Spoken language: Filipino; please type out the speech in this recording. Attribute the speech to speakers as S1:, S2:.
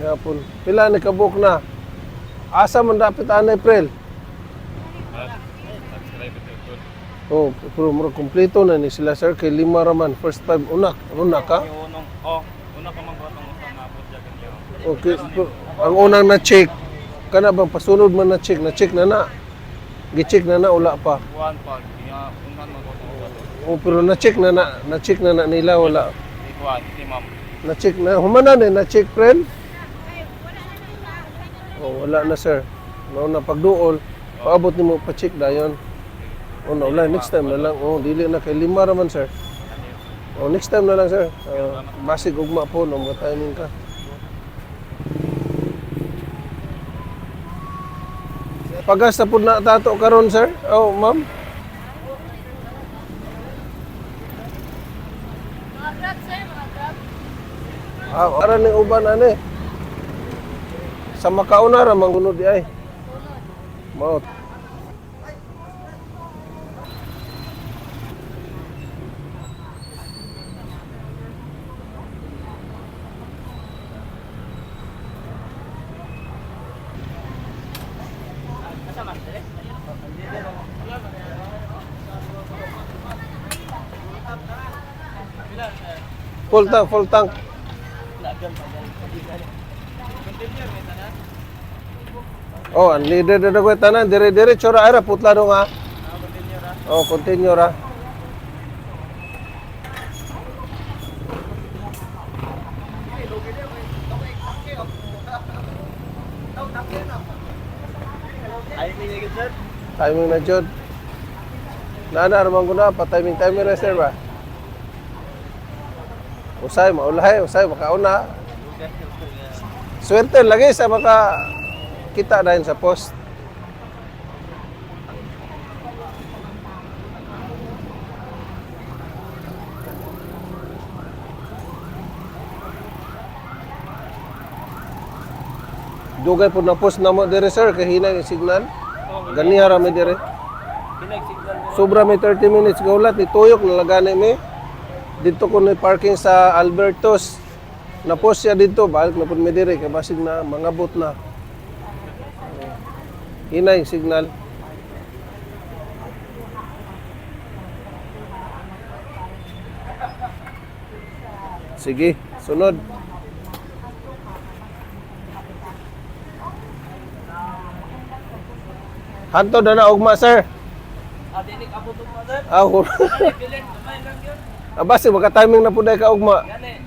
S1: Gapon. Pila ni kabuk na. Asa man dapat ana April? Oh, pero mura kompleto na ni sila sir kay 5 raman first time una ka.
S2: Una ka man batang utang na abot jagan niyo.
S1: Okay, ang unang na-check kana bang pasunod man na-check na. Gi-check na wala pa.
S2: Kuan pa unang man batang.
S1: Oh, pero na-check na nila wala.
S2: Kuan si ma'am.
S1: Na-check na humanan na-check friend. Oh, wala na sir. Mao na pagduol, paabot nimo pa-check dayon. Oh, no, next time na lang. Oh, dili na kay 5 raman sir. Oh, next time na lang sir. Basig ugma po no mga timing ka. Pagas na po na tato karon sir. Oh, ma'am.
S3: Mga grab, sir, mga grab.
S1: Ara ning uban ani. Sa makauna ra mangunod di ay. Mao. Full tank. Oh, ang leader na ko tanan dire chora ara putla do nga. Oh, continue ra. Timing na jud. Nana ramang guna pa timing na sir ba? Usay makauna. Swerte lagi sa maka kita dahil sa post. Dugay po na post na mo dire sir kay hinay signal. Ganiha ra mi dire. Sobra may 30 minutes gaulat ni tuyok nalagani mi. Dito ko na parking sa Albertos. Na-post siya dito, balik na po mi dire kay basig na mangabot na. Hinay signal. Sige, sunod. Hanto na ugma sir.
S2: Dinik abot mo sir.
S1: Ako.
S2: Bilin, kamay lang yun.
S1: Basi maka timing na po dahil ka ugma.
S2: Gani.